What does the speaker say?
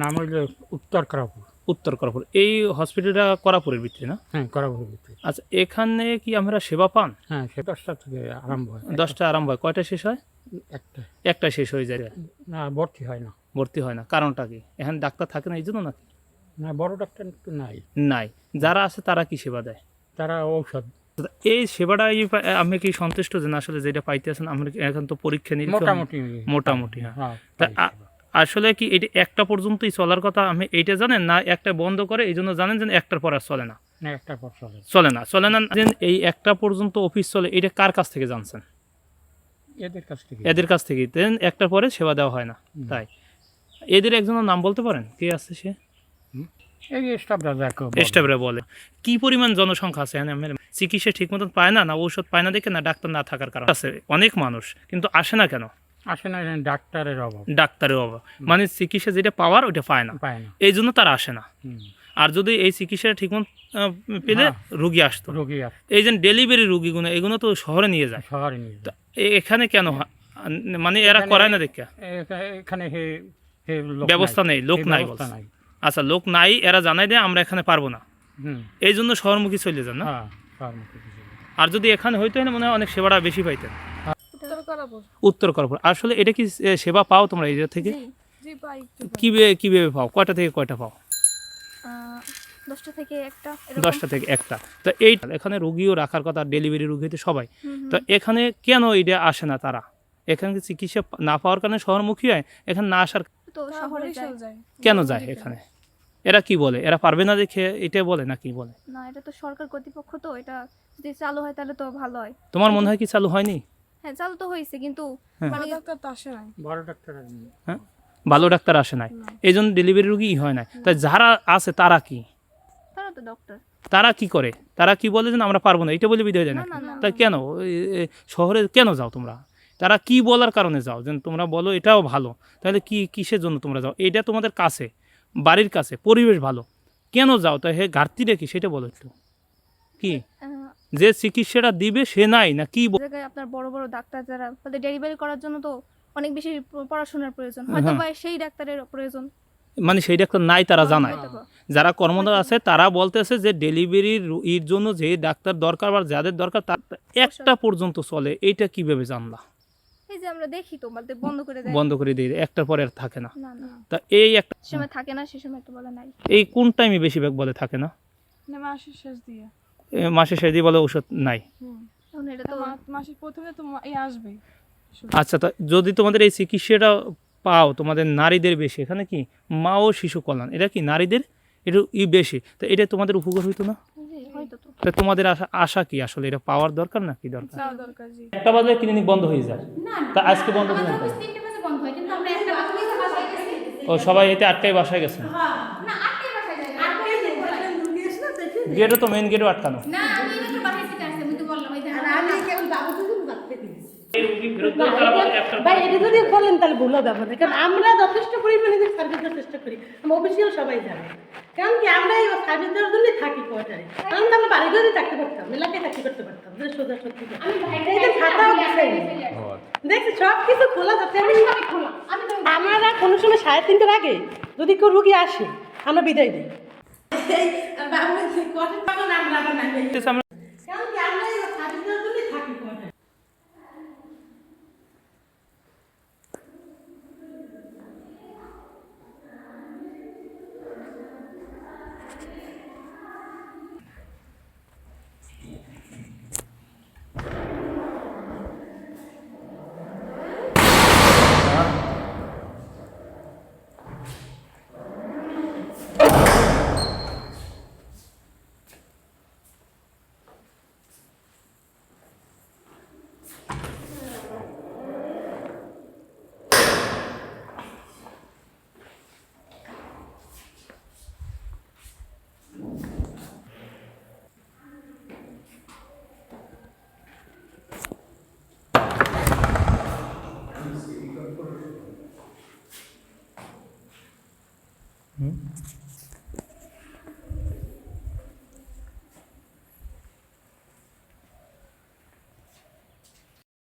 নাম হইলো উত্তর করাপুর। উত্তর করাপুর। এই হসপিটালটা করাপুরের ভিতরে না? হ্যাঁ, করাপুরের ভিতরে। আচ্ছা, এখানে কি আমরা সেবা পান? হ্যাঁ, সে 10টা থেকে আরম্ভ হয়। 10টা আরম্ভ হয়, কয়টা শেষ হয়? একটা। একটা শেষ হয়ে যায়, না, ভর্তি হয় না। ভর্তি হয় না। কারণটা কি? এখানে ডাক্তার থাকে না এই জন্য নাকি? না, বড় ডাক্তার তো নাই। নাই। যারা আছে তারা কি সেবা দেয়? তারা ঔষধ। এই সেবাটা আপনি কি সন্তুষ্ট যে না আসলে যেটা পাইতেছেন আমরা এখন তো পরীক্ষা নিরীক্ষা মোটামুটি। মোটামুটি হ্যাঁ। হ্যাঁ, তা পাই। আসলে কি এটা একটা পর্যন্তই চলার কথা আমি এইটা জানেন না একটা বন্ধ করে এই জন্য জানেন যে একটার পর আর চলে না? না, একটা পর চলে। চলে না এই একটা পর্যন্ত অফিস চলে, এটা কার কাছ থেকে জানছেন? এদের কাছ থেকে। এদের কাছ থেকে। দেন একটার পরে সেবা দেওয়া হয় না, তাই? এদের একজনের নাম বলতে পারেন কে আছে সে? এই স্টাফরা দেখো। স্টাফরা বলে। কি পরিমাণ জনসংখ্যা আছে এখানে? চিকিৎসা ঠিক মতন পায় না, না ঔষধ পায় না দেখে, না ডাক্তার না থাকার কারণে? আছে অনেক মানুষ, কিন্তু আসে না কেন? আসে না, এখানে ডাক্তারের অভাব। ডাক্তারের অভাব, মানে চিকিৎসা যেটা পাওয়ার ওইটা পায় না, পায় না। এই জন্য তারা আসে না। হুম। আর যদি এই চিকিৎসাটা ঠিকমতো পেলে রুগী আসতো। রোগী আসে। এই যে ডেলিভারি রুগীগুলো এগুলো তো শহরে নিয়ে যায়, শহরে নিয়ে যায়। এখানে কেন মানে এরা করায় না দেখে? এখানে ব্যবস্থা নেই, লোক নাই বলছে। আচ্ছা, লোক নাই, এরা জানাই দেয় আমরা এখানে পারবো না, এই জন্য শহরমুখী চলে যান না? আর যদি এখানে হইতো না মনে হয় অনেক সেবাটা বেশি পাইতেন। উত্তর করাপুর। আসলে এটা কি সেবা পাও তোমরা এই থেকে? কিভাবে পাও? কয়টা থেকে কয়টা পাও? 10টা থেকে একটা। 10টা থেকে একটা। তো এই এখানে রোগীও রাখার কথা, ডেলিভারি রোগীতে সবাই। তো এখানে কেন এটা আসে না তারা? এখানে চিকিৎসা না পাওয়ার কারণে শহরমুখী হয়, এখানে না আসার তো শহরে যায়। কেন যায় এখানে? এরা কি বলে? এরা পারবে না দেখে এটা বলে না কি বলে? না, এটা তো সরকার কর্তৃপক্ষ, তো এটা যদি চালু হয় তাহলে তো ভালো হয়। তোমার মনে হয় কি চালু হয়নি? হ্যাঁ, চালু তো হয়েছে, কিন্তু বড় ডাক্তার তো আসে নাই। হ্যাঁ, ভালো ডাক্তার আসে নাই, এই জন্য ডেলিভারি রোগী হয় না। তাই যারা আছে তারা কি? তারা তো ডক্টর। তারা কি করে? তারা কি বলে যে আমরা পারবো না, এটা বলে বিদায় দেয় না? তাই কেন শহরে কেন যাও তোমরা? তারা কি বলার কারণে যাও? যে তোমরা বলো এটাও ভালো, তাহলে কি কিসের জন্য তোমরা যাও? এটা তোমাদের কাছে, বাড়ির কাছে, পরিবেশ ভালো, কেন যাও? তাই হে ঘাটতিটা কি সেটা বলো একটু। কি যে চিকিৎসাটা দিবে সে নাই না কি? জায়গায় আপনার বড় বড় ডাক্তার যারা, তাদের ডেলিভারি করার জন্য তো অনেক বেশি পড়াশোনার প্রয়োজন, হয়তো বা সেই ডাক্তারের প্রয়োজন, মানে সেই ডাক্তার নাই তারা জানায়। যারা কর্মরত আছে তারা বলতেছে যে ডেলিভারির এর জন্য যে ডাক্তার দরকার বা যাদের দরকার তার একটা পর্যন্ত চলে, এইটা কিভাবে জানলা? এই যে আমরা দেখি তো বন্ধ করে দিয়ে একটার পরে আর থাকে না। না না, তা এই একটা সময় থাকে না, সে সময় তো বলে নাই। এই কোন টাইমে বেশিরভাগ বলে থাকে না? মাসের শেষ দিয়ে। মাসের শেষ দিয়ে বলে ওষুধ নাই। এখন এটা তো মাসের প্রথমে তো আসবে। আচ্ছা, তা যদি তোমাদের এই চিকিৎসাটা পাও তোমাদের নারীদের বেশি, এখানে কি মা ও শিশু কল্যাণ, এটা কি নারীদের একটু বেশি, তো এটা তোমাদের উপকার হইতো না? তা তোমাদের আশা কি আসলে এটা পাওয়ার দরকার না কি দরকার? একটা বাজে ক্লিনিক বন্ধ হয়ে যায়, তা আজকে বন্ধ করে ও সবাই এতে আটকাই বাসায় গেছে। গেটও তো মেন গেটও আটকানো। ভাই, এটা যদি বলেন তাহলে ভুল হবে আমাদের, কারণ আমরা যথেষ্ট পরিমাণে সার্ভিস দেওয়ার চেষ্টা করি, আমরা অফিসিয়াল সবাই জানে। কারণ কি আমরা এই সার্ভিস দেওয়ার জন্যই থাকি কোয়ার্টারে, কারণ আমরা বাড়ি ঘরেই থাকতে পারতাম, এলাকায় থাকতে করতে পারতাম, সোজা সত্যি দেখছি সব কিছু খোলা যাচ্ছে। আমরা কোনো সময় 3:30টার আগে যদি কেউ রুগী আসে আমরা বিদায় দিই।